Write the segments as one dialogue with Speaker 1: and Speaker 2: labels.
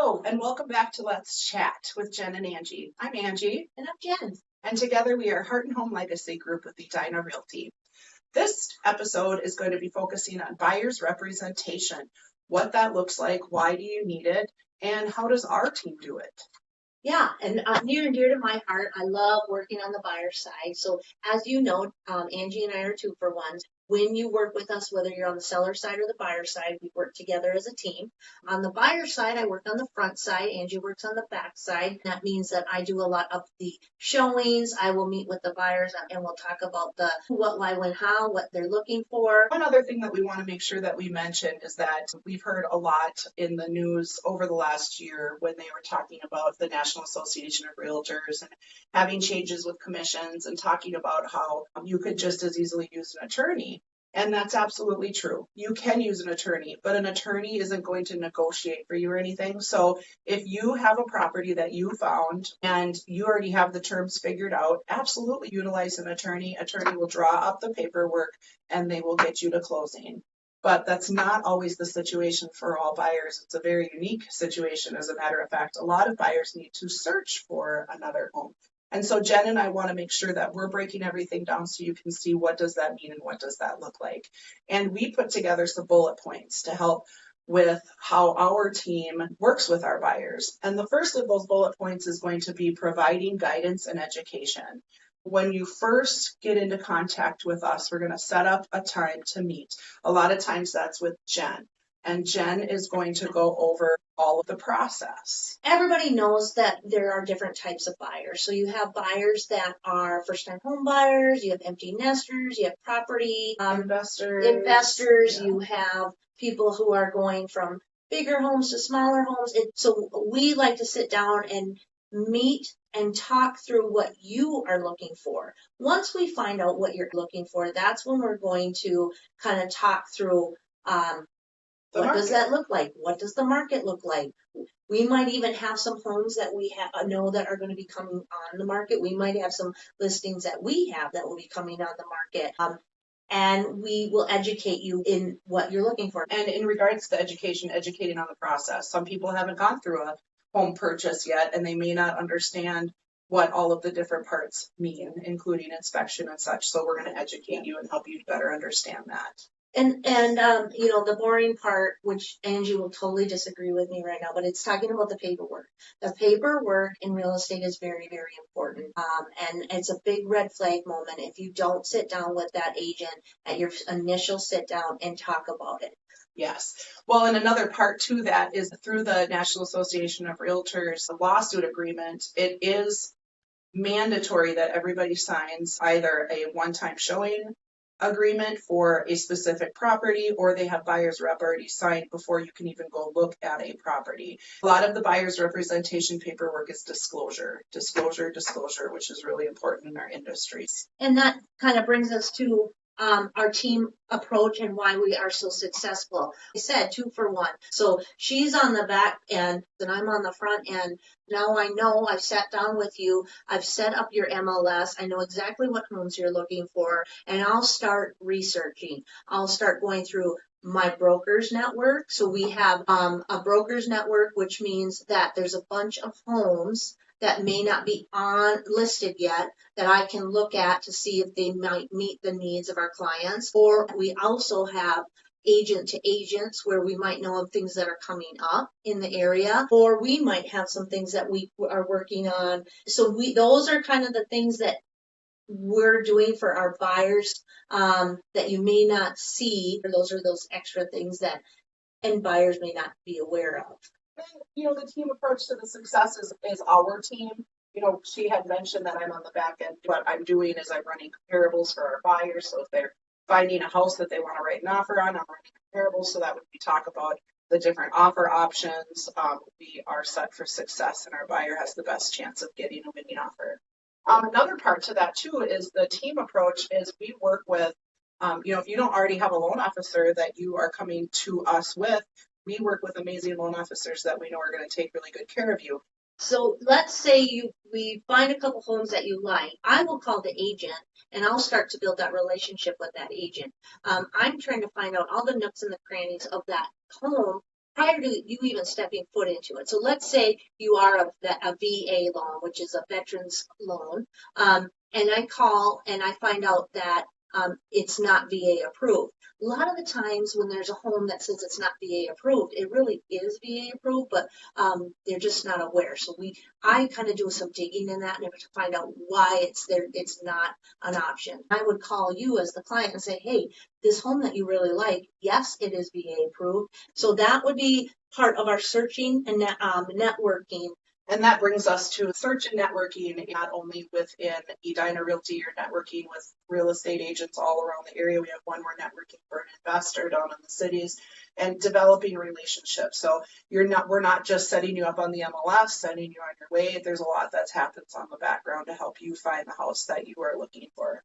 Speaker 1: Hello, and welcome back to Let's Chat with Jen and Angie. I'm Angie,
Speaker 2: And I'm Jen.
Speaker 1: and together we are Heart and Home Legacy Group with Edina Realty. This episode is going to be focusing on buyer's representation, what that looks like, why do you need it, and how does our team do it?
Speaker 2: Yeah, and near and dear to my heart, I love working on the buyer side. So as you know, Angie and I are two for ones. When you work with us, whether you're on the seller side or the buyer side, we work together as a team. On the buyer side, I work on the front side. Angie works on the back side. That means that I do a lot of the showings. I will meet with the buyers and we'll talk about the who, what, why, when, how, what they're looking for.
Speaker 1: One other thing that we want to make sure that we mention is that we've heard a lot in the news over the last year when they were talking about the National Association of Realtors and having changes with commissions and talking about how you could just as easily use an attorney. And that's absolutely true. You can use an attorney, but an attorney isn't going to negotiate for you or anything. So if you have a property that you found and you already have the terms figured out, absolutely utilize an attorney. Attorney will draw up the paperwork and they will get you to closing. But that's not always the situation for all buyers. It's a very unique situation. As a matter of fact, a lot of buyers need to search for another home. And so Jen and I want to make sure that we're breaking everything down so you can see what does that mean and what does that look like. And we put together some bullet points to help with how our team works with our buyers. And the first of those bullet points is going to be providing guidance and education. When you first get into contact with us, we're going to set up a time to meet. A lot of times that's with Jen. And Jen is going to go over all of the process.
Speaker 2: Everybody knows that there are different types of buyers. So you have buyers that are first-time home buyers, you have empty nesters, you have property investors,
Speaker 1: Yeah.
Speaker 2: You have people who are going from bigger homes to smaller homes. So we like to sit down and meet and talk through what you are looking for. Once we find out what you're looking for, that's when we're going to kind of talk through what does that look like? What does the market look like? We might even have some homes that we know that are going to be coming on the market. We might have some listings that we have that will be coming on the market. And we will educate you in what you're looking for.
Speaker 1: And in regards to education, educating on the process. Some people haven't gone through a home purchase yet, and they may not understand what all of the different parts mean, including inspection and such. So we're going to educate you and help you better understand that.
Speaker 2: And the boring part, which Angie will totally disagree with me right now, but it's talking about the paperwork. The paperwork in real estate is very, very important. And it's a big red flag moment if you don't sit down with that agent at your initial sit down and talk about it.
Speaker 1: Yes. Well, and another part to that is through the National Association of Realtors lawsuit agreement, it is mandatory that everybody signs either a one-time showing agreement for a specific property, or they have buyer's rep already signed before you can even go look at a property. A lot of the buyer's representation paperwork is disclosure, which is really important in our industries.
Speaker 2: And that kind of brings us to our team approach and why we are so successful. I said 2 for 1. So she's on the back end and I'm on the front end. Now I know I've sat down with you. I've set up your MLS. I know exactly what homes you're looking for, and I'll start researching. I'll start going through my brokers network. So we have a brokers network, which means that there's a bunch of homes that may not be on listed yet that I can look at to see if they might meet the needs of our clients. Or we also have agent to agents where we might know of things that are coming up in the area, or we might have some things that we are working on. So those are kind of the things that we're doing for our buyers that you may not see. Those are those extra things that and buyers may not be aware of.
Speaker 1: The team approach to the success is our team. She had mentioned that I'm on the back end. What I'm doing is I'm running comparables for our buyers. So if they're finding a house that they want to write an offer on, I'm running comparables so that when we talk about the different offer options, we are set for success and our buyer has the best chance of getting a winning offer. Another part to that too is the team approach is we work with, if you don't already have a loan officer that you are coming to us with, we work with amazing loan officers that we know are going to take really good care of you.
Speaker 2: So let's say we find a couple homes that you like. I will call the agent and I'll start to build that relationship with that agent. I'm trying to find out all the nooks and the crannies of that home prior to you even stepping foot into it. So let's say you are a VA loan, which is a veterans loan, and I call and I find out that it's not VA approved. A lot of the times when there's a home that says it's not VA approved, it really is VA approved, but they're just not aware. So I kind of do some digging in that and to find out why it's there. It's not an option. I would call you as the client and say, hey, this home that you really like, yes, it is VA approved. So that would be part of our searching and networking.
Speaker 1: And that brings us to search and networking, not only within Edina Realty, you're networking with real estate agents all around the area. We have one more networking for an investor down in the cities and developing relationships. So we're not just setting you up on the MLS, sending you on your way. There's a lot that happens on the background to help you find the house that you are looking for.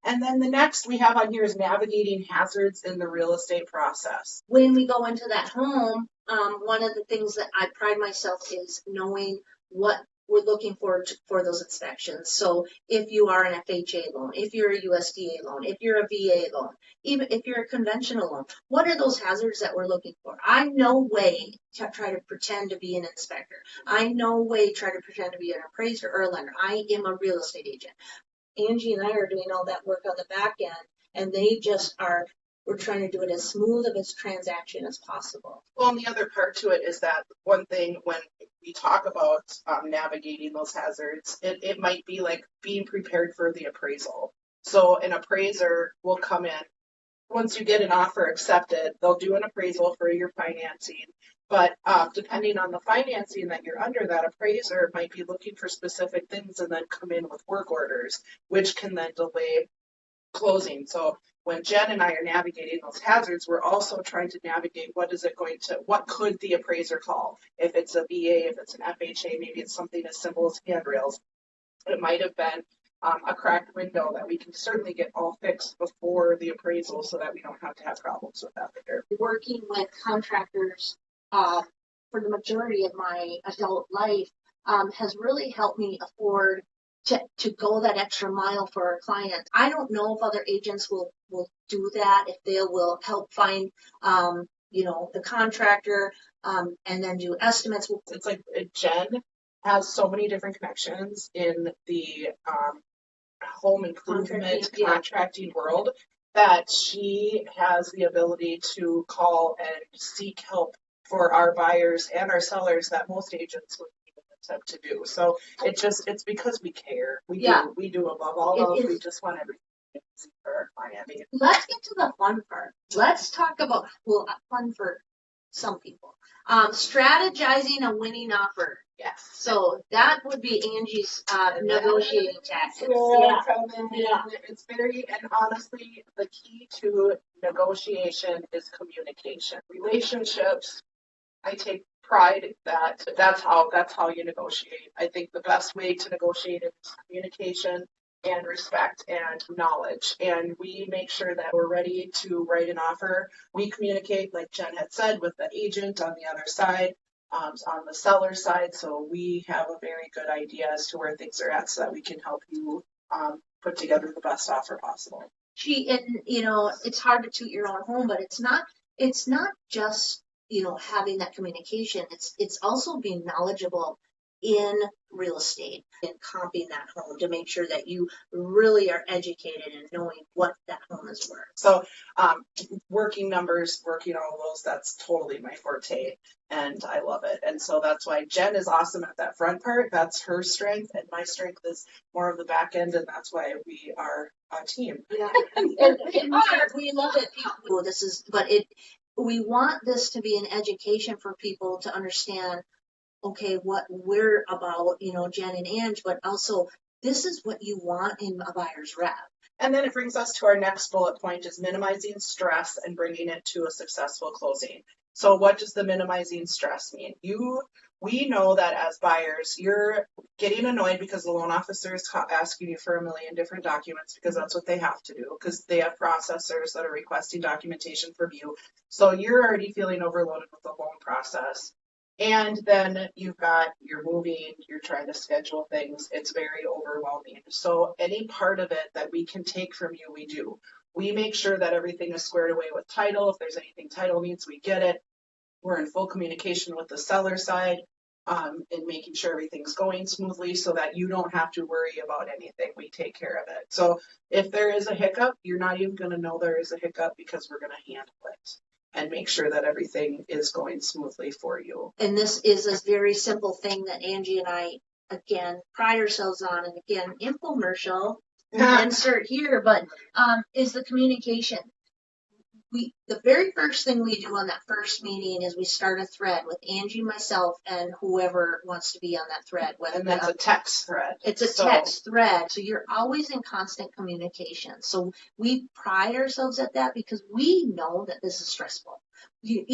Speaker 1: And then the next we have on here is navigating hazards in the real estate process.
Speaker 2: When we go into that home, one of the things that I pride myself is knowing what we're looking for those inspections. So if you are an FHA loan, if you're a USDA loan, if you're a VA loan, even if you're a conventional loan, what are those hazards that we're looking for? I no way try to pretend to be an inspector. I no way try to pretend to be an appraiser or a lender. I am a real estate agent. Angie and I are doing all that work on the back end, and they just we're trying to do it as smooth of a transaction as possible.
Speaker 1: Well, and the other part to it is that one thing when we talk about navigating those hazards, it might be like being prepared for the appraisal. So an appraiser will come in. Once you get an offer accepted, they'll do an appraisal for your financing. But depending on the financing that you're under, that appraiser might be looking for specific things and then come in with work orders, which can then delay closing. So when Jen and I are navigating those hazards, we're also trying to navigate what could the appraiser call? If it's a VA, if it's an FHA, maybe it's something as simple as handrails. It might have been a cracked window that we can certainly get all fixed before the appraisal so that we don't have to have problems with that later.
Speaker 2: Working with contractors for the majority of my adult life has really helped me afford to go that extra mile for our client. I don't know if other agents will do that, if they will help find, the contractor and then do estimates.
Speaker 1: It's like Jen has so many different connections in the home improvement contracting world that she has the ability to call and seek help for our buyers and our sellers that most agents would attempt to do. So it's because we care. We do above all else. We just want everything for our client.
Speaker 2: Let's get to the fun part. Let's talk about fun for some people. Strategizing a winning offer.
Speaker 1: Yes.
Speaker 2: So that would be Angie's negotiating tactics.
Speaker 1: Yeah. It's and honestly, the key to negotiation is communication. Relationships, I take pride that's how you negotiate. I think the best way to negotiate is communication and respect and knowledge. And we make sure that we're ready to write an offer. We communicate, like Jen had said, with the agent on the other side, on the seller side. So we have a very good idea as to where things are at so that we can help you put together the best offer possible.
Speaker 2: It's hard to toot your own home, but it's not just having that communication. It's also being knowledgeable in real estate and comping that home to make sure that you really are educated and knowing what that home is worth.
Speaker 1: So working numbers, working all of those, that's totally my forte and I love it. And so that's why Jen is awesome at that front part. That's her strength, and my strength is more of the back end, and that's why we are a team.
Speaker 2: Yeah. We love it. We want this to be an education for people to understand, okay, what we're about, Jen and Ange, but also this is what you want in a buyer's rep.
Speaker 1: And then it brings us to our next bullet point, is minimizing stress and bringing it to a successful closing. So what does the minimizing stress mean? We know that as buyers, you're getting annoyed because the loan officer is asking you for 1 million different documents, because that's what they have to do, because they have processors that are requesting documentation from you. So you're already feeling overloaded with the loan process. And then you're moving, you're trying to schedule things. It's very overwhelming. So any part of it that we can take from you, we do. We make sure that everything is squared away with title. If there's anything title needs, we get it. We're in full communication with the seller side, and making sure everything's going smoothly so that you don't have to worry about anything. We take care of it. So if there is a hiccup, you're not even going to know there is a hiccup because we're going to handle it and make sure that everything is going smoothly for you.
Speaker 2: And this is a very simple thing that Angie and I, again, pride ourselves on. And again, infomercial, insert here, but is the communication. The very first thing we do on that first meeting is we start a thread with Angie, myself, and whoever wants to be on that thread.
Speaker 1: And that's a text thread.
Speaker 2: It's a text thread. So you're always in constant communication. So we pride ourselves at that because we know that this is stressful. We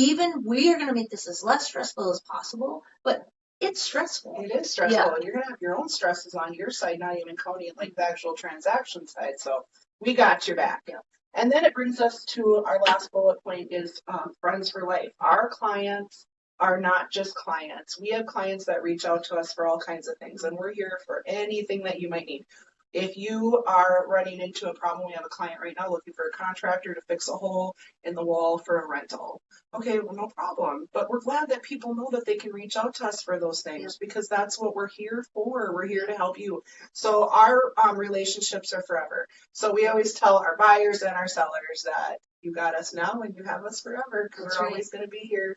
Speaker 2: are going to make this as less stressful as possible, but it's stressful.
Speaker 1: It is stressful. Yeah. And you're going to have your own stresses on your side, not even counting like the actual transaction side. So we got your back. Yeah. And then it brings us to our last bullet point is friends for life. Our clients are not just clients. We have clients that reach out to us for all kinds of things, and we're here for anything that you might need. If you are running into a problem, we have a client right now looking for a contractor to fix a hole in the wall for a rental. Okay, well, no problem. But we're glad that people know that they can reach out to us for those things because that's what we're here for. We're here to help you. So our relationships are forever. So we always tell our buyers and our sellers that you got us now and you have us forever because we're always going to be here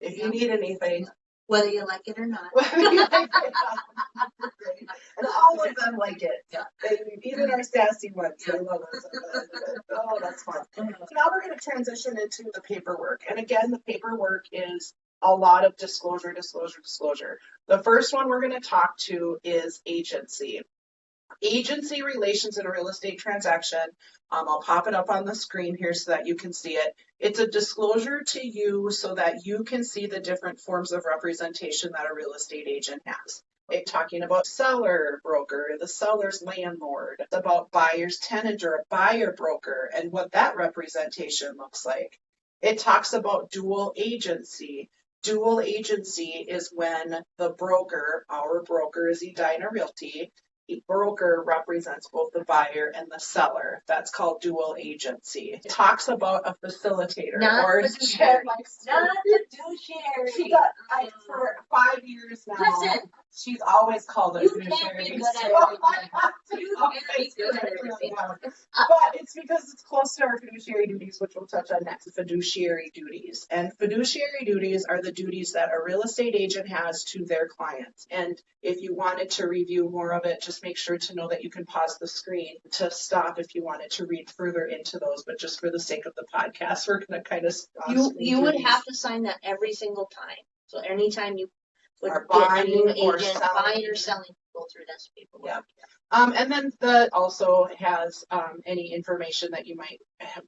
Speaker 1: if you need anything.
Speaker 2: Whether you like it or not.
Speaker 1: And all of them like it. Yeah. Even our sassy ones, they love us. Oh, that's fun. So now we're going to transition into the paperwork. And again, the paperwork is a lot of disclosure. The first one we're going to talk to is agency. Agency relations in a real estate transaction. I'll pop it up on the screen here so that you can see it. It's a disclosure to you so that you can see the different forms of representation that a real estate agent has. It's talking about seller broker, the seller's landlord. It's about buyer's tenant or a buyer broker and what that representation looks like. It talks about dual agency. Dual agency is when the broker, our broker is Edina Realty, a broker represents both the buyer and the seller. That's called dual agency. It talks about a facilitator or a fiduciary.
Speaker 2: Not fiduciary.
Speaker 1: She got for 5 years now.
Speaker 2: Listen,
Speaker 1: she's always called it
Speaker 2: fiduciary. You can't be good at everything.
Speaker 1: But it's because it's close to our fiduciary duties, which we'll touch on next. Fiduciary duties. And fiduciary duties are the duties that a real estate agent has to their clients. And if you wanted to review more of it, just make sure to know that you can pause the screen to stop if you wanted to read further into those. But just for the sake of the podcast, we're going to kind of
Speaker 2: you would have to sign that every single time. So anytime you would
Speaker 1: are
Speaker 2: get a
Speaker 1: buying
Speaker 2: new
Speaker 1: or
Speaker 2: agent,
Speaker 1: selling.
Speaker 2: buying or selling, go through this paperwork.
Speaker 1: Yeah. And then the also has any information that you might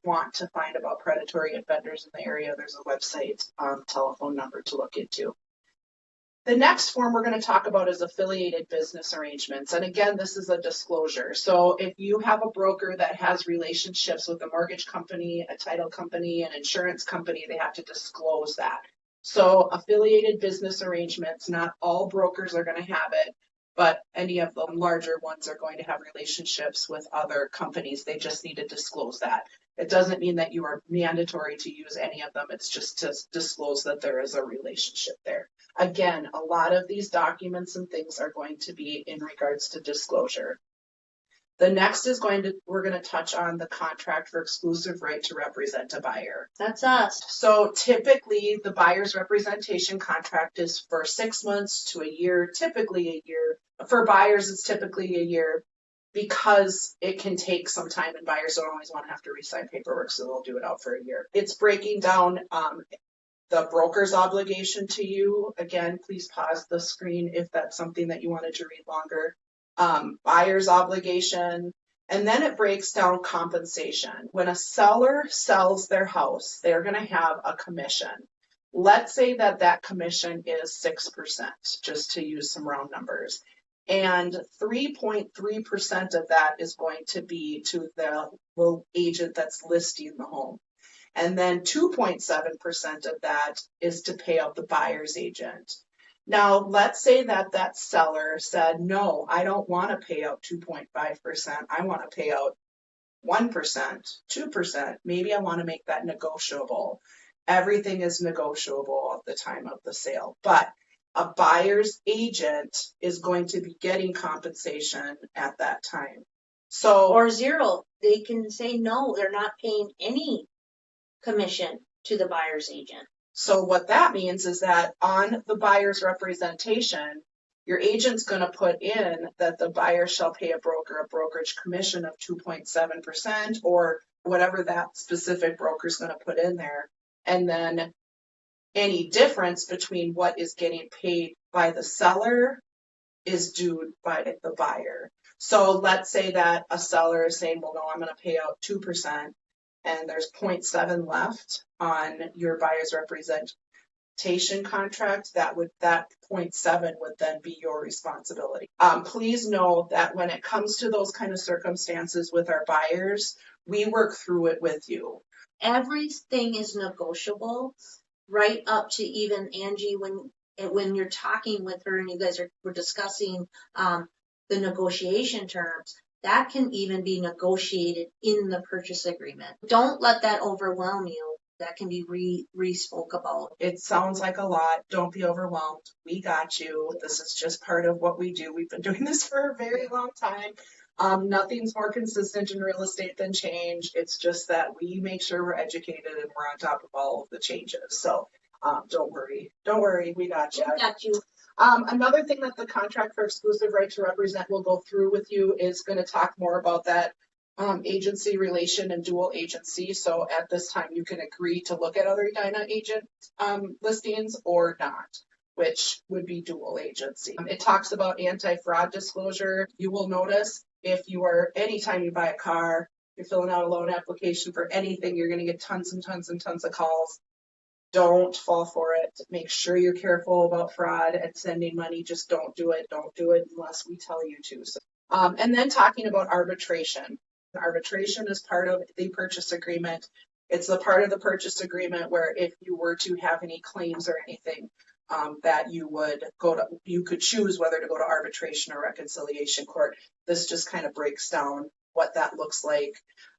Speaker 1: want to find about predatory offenders in the area. There's a website, telephone number to look into. The next form we're going to talk about is affiliated business arrangements. And again, this is a disclosure. So if you have a broker that has relationships with a mortgage company, a title company, an insurance company, they have to disclose that. So affiliated business arrangements, not all brokers are going to have it, but any of the larger ones are going to have relationships with other companies. They just need to disclose that. It doesn't mean that you are mandatory to use any of them. It's just to disclose that there is a relationship there. Again, a lot of these documents and things are going to be in regards to disclosure. The next is we're going to touch on the contract for exclusive right to represent a buyer.
Speaker 2: That's us.
Speaker 1: So typically the buyer's representation contract is for 6 months to a year, typically a year. For buyers, it's typically a year because it can take some time and buyers don't always want to have to re-sign paperwork, so they'll do it out for a year. It's breaking down the broker's obligation to you. Again, please pause the screen if that's something that you wanted to read longer. Buyer's obligation, and then it breaks down compensation. When a seller sells their house, they're going to have a commission. Let's say that commission is 6%, just to use some round numbers. And 3.3% of that is going to be to the agent that's listing the home. And then 2.7% of that is to pay out the buyer's agent. Now, let's say that seller said, no, I don't want to pay out 2.5%. I want to pay out 1%, 2%. Maybe I want to make that negotiable. everything is negotiable at the time of the sale, but a buyer's agent is going to be getting compensation at that time. So,
Speaker 2: Or zero. They can say no, they're not paying any commission to the buyer's agent.
Speaker 1: so what that means is that on the buyer's representation, your agent's going to put in that the buyer shall pay a broker a brokerage commission of 2.7% or whatever that specific broker is going to put in there. And then any difference between what is getting paid by the seller is due by the buyer. So let's say that a seller is saying, well, no, I'm going to pay out 2% and there's 0.7 left on your buyer's representation contract, that 0.7 would then be your responsibility. Please know that when it comes to those kind of circumstances with our buyers, we work through it with you.
Speaker 2: Everything is negotiable, right up to even Angie when you're talking with her and you guys were discussing the negotiation terms. That can even be negotiated in the purchase agreement. Don't let that overwhelm you. That can be re-spoke about.
Speaker 1: It sounds like a lot. Don't be overwhelmed. We got you. This is just part of what we do. We've been doing this for a very long time. Nothing's more consistent in real estate than change. It's just that we make sure we're educated and we're on top of all of the changes. So don't worry. Don't worry. We got you.
Speaker 2: We got you.
Speaker 1: Another thing that the contract for exclusive right to represent will go through with you is going to talk more about that agency relation and dual agency. So at this time, you can agree to look at other Edina agent listings or not, which would be dual agency. It talks about anti-fraud disclosure. You will notice if you are, anytime you buy a car, you're filling out a loan application for anything, you're going to get tons and tons and tons of calls. Don't fall for it. Make sure you're careful about fraud and sending money. Just don't do it. Don't do it unless we tell you to. So, and then talking about arbitration. Arbitration is part of the purchase agreement. It's the part of the purchase agreement where if you were to have any claims or anything, that you could choose whether to go to arbitration or reconciliation court. This just kind of breaks down what that looks like.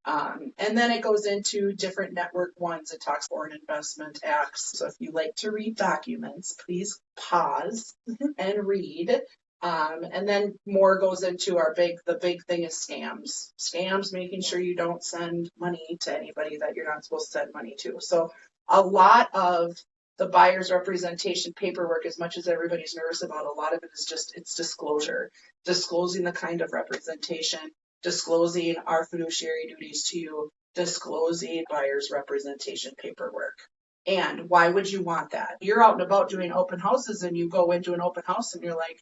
Speaker 1: And then it goes into different network ones. It talks foreign investment acts. So if you like to read documents, please pause and read. And then more goes into the big thing is scams. Scams, making sure you don't send money to anybody that you're not supposed to send money to. So a lot of the buyer's representation paperwork, as much as everybody's nervous about, a lot of it is just, it's disclosure, disclosing the kind of representation, disclosing our fiduciary duties to you, disclosing buyer's representation paperwork. And why would you want that? You're out and about doing open houses and you go into an open house and you're like,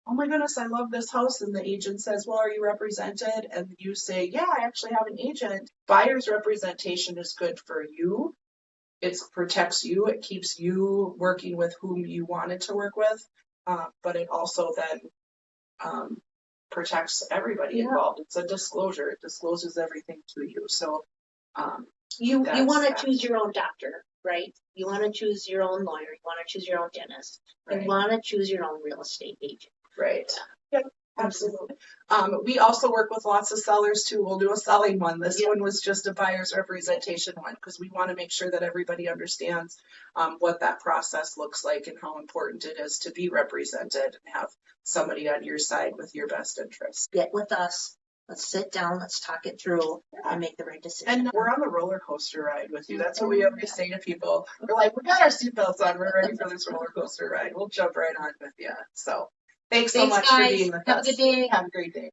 Speaker 1: oh my goodness, I love this house. And the agent says, well, are you represented? And you say, yeah, I actually have an agent. Buyer's representation is good for you. It protects you. It keeps you working with whom you wanted to work with. But it also then protects everybody involved. It's a disclosure. It discloses everything to you. So
Speaker 2: you want to choose your own doctor, right? You want to choose your own lawyer. You want to choose your own dentist.
Speaker 1: Right.
Speaker 2: You want to choose your own real estate agent.
Speaker 1: Right. Yeah, absolutely. We also work with lots of sellers too. We'll do a selling one. This one was just a buyer's representation one because we want to make sure that everybody understands what that process looks like and how important it is to be represented and have somebody on your side with your best interests.
Speaker 2: Get with us. Let's sit down. Let's talk it through and make the right decision.
Speaker 1: And we're on the roller coaster ride with you. That's what we always say to people. We're like, we got our seatbelts on. We're ready for this roller coaster ride. We'll jump right on with you. So thanks so much
Speaker 2: guys.
Speaker 1: for being with us.
Speaker 2: Have a good day.
Speaker 1: Have a great day.